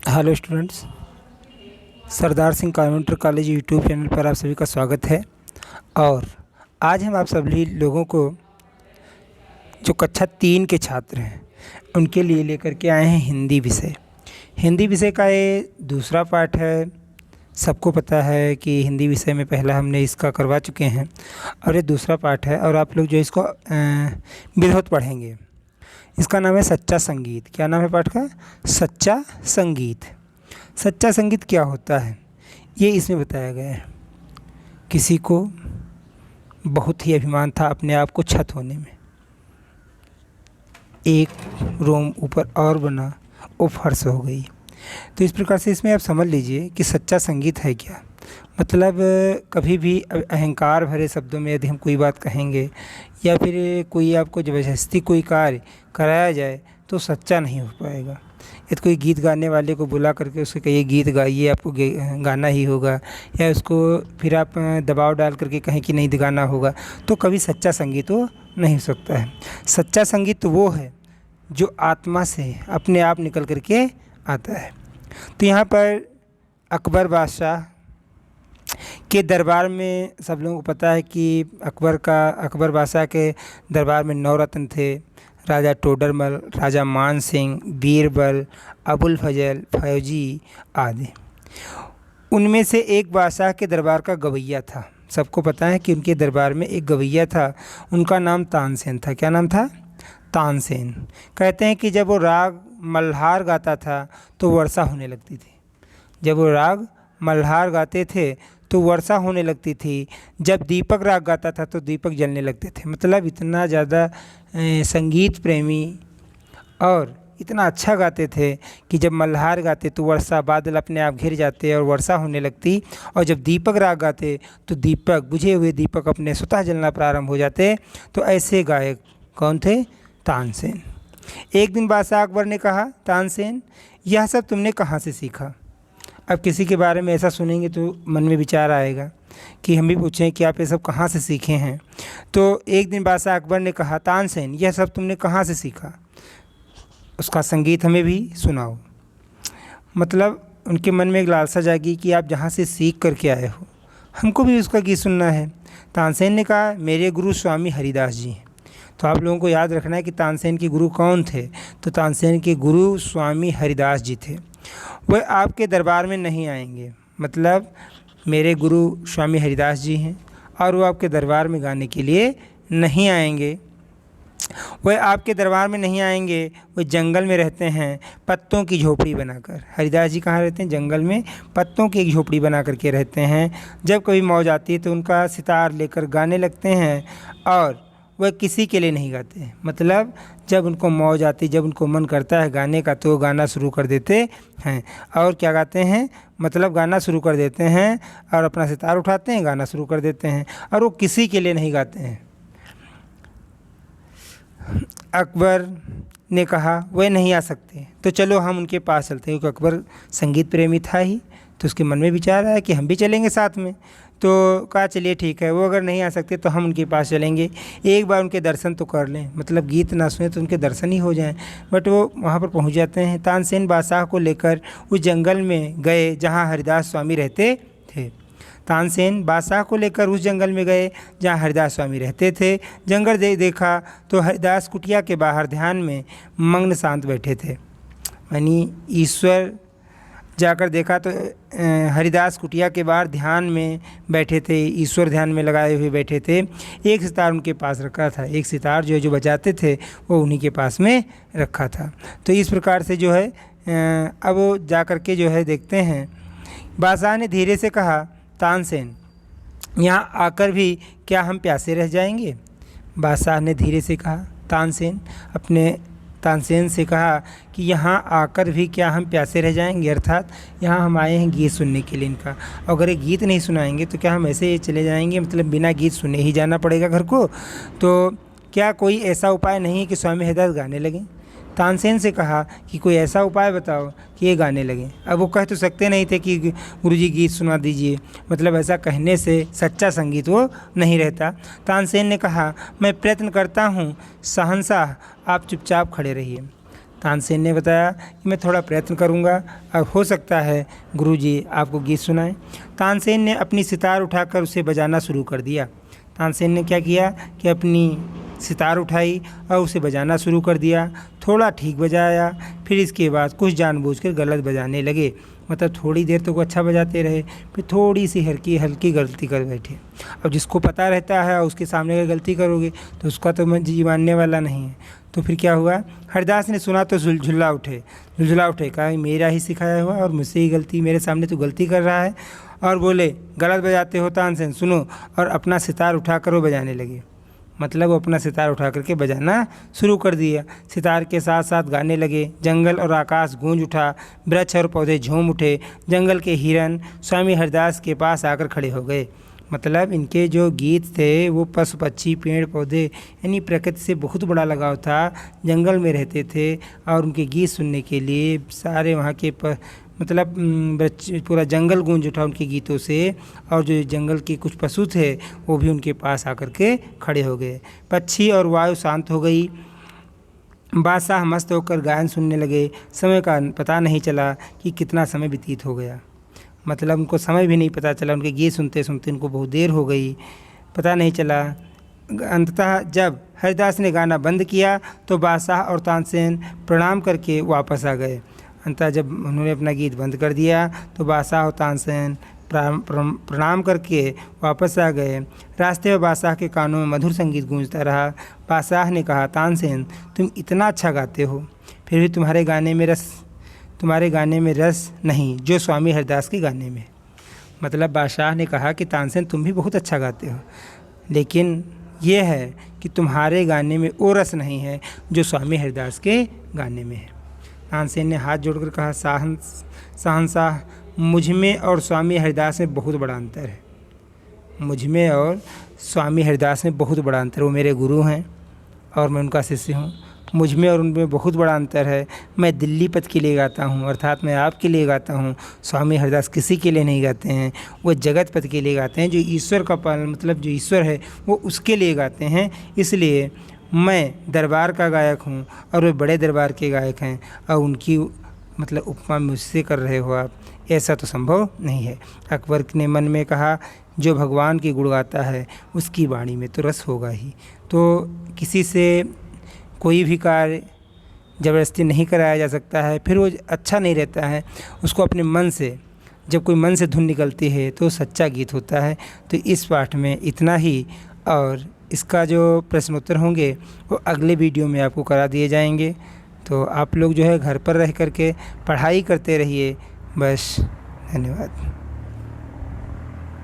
Hello students, Sardar Singh convent college YouTube channel पर आप सभी का स्वागत है। और आज हम आप सभी लोगों को जो कक्षा 3 के छात्र हैं उनके लिए लेकर के आए हैं हिंदी विषय। हिंदी विषय का ये दूसरा पार्ट है। सबको पता है कि हिंदी विषय में पहला हमने इसका करवा चुके हैं और ये दूसरा पार्ट है और आप लोग जो इसको विधिवत पढ़ेंगे। इसका नाम है सच्चा संगीत। क्या नाम है पाठ का? सच्चा संगीत। सच्चा संगीत क्या होता है ये इसमें बताया गया है। किसी को बहुत ही अभिमान था अपने आप को छत होने में, एक रोम ऊपर और बना, वो फर्श हो गई। तो इस प्रकार से इसमें आप समझ लीजिए कि सच्चा संगीत है क्या। मतलब कभी भी अहंकार भरे शब्दों में यदि हम कोई बात कहेंगे या फिर कोई आपको ज़बरदस्ती कोई कार्य कराया जाए तो सच्चा नहीं हो पाएगा। यदि कोई गीत गाने वाले को बुला करके उससे कहिए गीत गाइए, आपको गाना ही होगा, या उसको फिर आप दबाव डाल करके कहें कि नहीं गाना होगा, तो कभी सच्चा संगीत वो नहीं हो सकता है। सच्चा संगीत तो वो है जो आत्मा से अपने आप निकल करके आता है। तो यहाँ पर अकबर बादशाह के दरबार में सब लोगों को पता है कि अकबर बादशाह के दरबार में 9 रत्न थे। राजा टोडरमल, राजा मान सिंह, बीरबल, अबुल फजल, फौजी आदि। उनमें से एक बादशाह के दरबार का गवैया था। सबको पता है कि उनके दरबार में एक गवैया था, उनका नाम तानसेन था। क्या नाम था? तानसेन। कहते हैं कि जब वो राग मल्हार गाता था तो वर्षा होने लगती थी। जब वो राग मल्हार गाते थे तो वर्षा होने लगती थी। जब दीपक राग गाता था तो दीपक जलने लगते थे। मतलब इतना ज़्यादा संगीत प्रेमी और इतना अच्छा गाते थे कि जब मल्हार गाते तो वर्षा बादल अपने आप घिर जाते और वर्षा होने लगती, और जब दीपक राग गाते तो दीपक, बुझे हुए दीपक अपने स्वतः जलना प्रारंभ हो जाते। तो ऐसे गायक कौन थे? तानसेन। एक दिन बादशाह अकबर ने कहा, तानसेन यह सब तुमने कहाँ से सीखा? अब किसी के बारे में ऐसा सुनेंगे तो मन में विचार आएगा कि हम भी पूछें कि आप ये सब कहाँ से सीखे हैं। तो एक दिन बादशाह अकबर ने कहा, तानसेन यह सब तुमने कहाँ से सीखा? उसका संगीत हमें भी सुनाओ। मतलब उनके मन में एक लालसा जागी कि आप जहाँ से सीख करके आए हो हमको भी उसका गीत सुनना है। तानसेन ने कहा, मेरे गुरु स्वामी हरिदास जी हैं। तो आप लोगों को याद रखना है कि तानसेन के गुरु कौन थे। तो तानसेन के गुरु स्वामी हरिदास जी थे। वह आपके दरबार में नहीं आएंगे। मतलब मेरे गुरु स्वामी हरिदास जी हैं और वो आपके दरबार में गाने के लिए नहीं आएंगे। वह आपके दरबार में नहीं आएंगे, वो जंगल में रहते हैं पत्तों की झोपड़ी बनाकर। हरिदास जी कहाँ रहते हैं? जंगल में पत्तों की एक झोपड़ी बना करके रहते हैं। जब कभी मौज आती है तो उनका सितार लेकर गाने लगते हैं और वह किसी के लिए नहीं गाते हैं। मतलब जब उनको मौज आती, जब उनको मन करता है गाने का तो गाना शुरू कर देते हैं। और क्या गाते हैं? मतलब गाना शुरू कर देते हैं और अपना सितार उठाते हैं, गाना शुरू कर देते हैं, और वो किसी के लिए नहीं गाते हैं। अकबर ने कहा वह नहीं आ सकते, तो चलो हम उनके पास चलते हैं। क्योंकि अकबर संगीत प्रेमी था ही, तो उसके मन में विचार आया कि हम भी चलेंगे साथ में। तो कहा चलिए ठीक है, वो अगर नहीं आ सकते तो हम उनके पास चलेंगे, एक बार उनके दर्शन तो कर लें। मतलब गीत ना सुने तो उनके दर्शन ही हो जाएं। बट वो वहाँ पर पहुँच जाते हैं। तानसेन बादशाह को लेकर उस जंगल में गए जहाँ हरिदास स्वामी रहते थे। तानसेन बादशाह को लेकर उस जंगल में गए जहाँ हरिदास स्वामी रहते थे। जंगल देखा तो हरिदास कुटिया के बाहर ध्यान में मग्न शांत बैठे थे। यानी ईश्वर जाकर देखा तो हरिदास कुटिया के बाहर ध्यान में बैठे थे, ईश्वर ध्यान में लगाए हुए बैठे थे। एक सितार उनके पास रखा था, एक सितार जो बजाते थे वो उन्हीं के पास में रखा था। तो इस प्रकार से जो है अब वो जा कर के जो है देखते हैं। बादशाह ने धीरे से कहा, तानसेन यहाँ आकर भी क्या हम प्यासे रह जाएंगे? बादशाह ने धीरे से कहा, तानसेन से कहा कि यहाँ आकर भी क्या हम प्यासे रह जाएंगे? अर्थात यहाँ हम आए हैं गीत सुनने के लिए इनका, अगर ये गीत नहीं सुनाएंगे तो क्या हम ऐसे ही चले जाएंगे? मतलब बिना गीत सुने ही जाना पड़ेगा घर को। तो क्या कोई ऐसा उपाय नहीं है कि स्वामी हरिदास गाने लगें? तानसेन से कहा कि कोई ऐसा उपाय बताओ कि ये गाने लगें। अब वो कह तो सकते नहीं थे कि गुरुजी गीत सुना दीजिए। मतलब ऐसा कहने से सच्चा संगीत वो नहीं रहता। तानसेन ने कहा, मैं प्रयत्न करता हूँ शहंशाह, आप चुपचाप खड़े रहिए। तानसेन ने बताया कि मैं थोड़ा प्रयत्न करूंगा और हो सकता है गुरुजी आपको गीत सुनाएं। तानसेन ने अपनी सितार उठाकर उसे बजाना शुरू कर दिया। तानसेन ने क्या किया कि अपनी सितार उठाई और उसे बजाना शुरू कर दिया। थोड़ा ठीक बजाया, फिर इसके बाद कुछ जानबूझकर गलत बजाने लगे। मतलब थोड़ी देर तो वो अच्छा बजाते रहे, फिर थोड़ी सी हल्की गलती कर बैठे। अब जिसको पता रहता है और उसके सामने अगर गलती करोगे तो उसका तो मैं जी मानने वाला नहीं है। तो फिर क्या हुआ, हरिदास ने सुना तो झुलझुला उठे, कहा मेरा ही सिखाया हुआ और मुझसे ही गलती, मेरे सामने तो गलती कर रहा है। और बोले गलत बजाते हो तानसेन, सुनो। और अपना सितार उठा कर वो बजाने लगे। मतलब वो अपना सितार उठा करके बजाना शुरू कर दिया। सितार के साथ साथ गाने लगे। जंगल और आकाश गूंज उठा, वृक्ष और पौधे झूम उठे। जंगल के हिरन स्वामी हरिदास के पास आकर खड़े हो गए। मतलब इनके जो गीत थे वो पशु पक्षी पेड़ पौधे यानी प्रकृति से बहुत बड़ा लगाव था। जंगल में रहते थे और उनके गीत सुनने के लिए सारे वहाँ के मतलब पूरा जंगल गूंज उठा उनके गीतों से। और जो जंगल के कुछ पशु थे वो भी उनके पास आकर के खड़े हो गए। पक्षी और वायु शांत हो गई। बादशाह मस्त होकर गायन सुनने लगे। समय का पता नहीं चला कि कितना समय व्यतीत हो गया। मतलब उनको समय भी नहीं पता चला, उनके गीत सुनते सुनते उनको बहुत देर हो गई, पता नहीं चला। अंततः जब हरिदास ने गाना बंद किया तो बादशाह और तानसेन प्रणाम करके वापस आ गए। अंततः जब उन्होंने अपना गीत बंद कर दिया तो बादशाह और तानसेन प्रणाम करके वापस आ गए। रास्ते में बादशाह के कानों में मधुर संगीत गूंजता रहा। बादशाह ने कहा, तानसेन तुम इतना अच्छा गाते हो, फिर भी तुम्हारे गाने में रस नहीं जो स्वामी हरिदास के गाने में। मतलब बादशाह ने कहा कि तानसेन तुम भी बहुत अच्छा गाते हो, लेकिन ये है कि तुम्हारे गाने में वो रस नहीं है जो स्वामी हरिदास के गाने में है। तानसेन ने हाथ जोड़कर कहा, शहंशाह मुझ में और स्वामी हरिदास में बहुत बड़ा अंतर है। मुझ में और स्वामी हरिदास में बहुत बड़ा अंतर। वो मेरे गुरु हैं और मैं उनका शिष्य हूँ। मुझ में और उनमें बहुत बड़ा अंतर है। मैं दिल्ली पद के लिए गाता हूँ, अर्थात मैं आपके लिए गाता हूँ। स्वामी हरिदास किसी के लिए नहीं गाते हैं, वो जगत पद के लिए गाते हैं। जो ईश्वर का पालन मतलब जो ईश्वर है वो उसके लिए गाते हैं। इसलिए मैं दरबार का गायक हूँ और वे बड़े दरबार के गायक हैं और उनकी मतलब उपमा मुझसे कर रहे हो आप, ऐसा तो संभव नहीं है। अकबर ने मन में कहा, जो भगवान की गुण गाता है उसकी वाणी में तो रस होगा ही। तो किसी से कोई भी कार्य ज़बरदस्ती नहीं कराया जा सकता है, फिर वो अच्छा नहीं रहता है। उसको अपने मन से, जब कोई मन से धुन निकलती है तो सच्चा गीत होता है। तो इस पाठ में इतना ही, और इसका जो प्रश्नोत्तर होंगे वो अगले वीडियो में आपको करा दिए जाएंगे। तो आप लोग जो है घर पर रह कर के पढ़ाई करते रहिए। बस, धन्यवाद।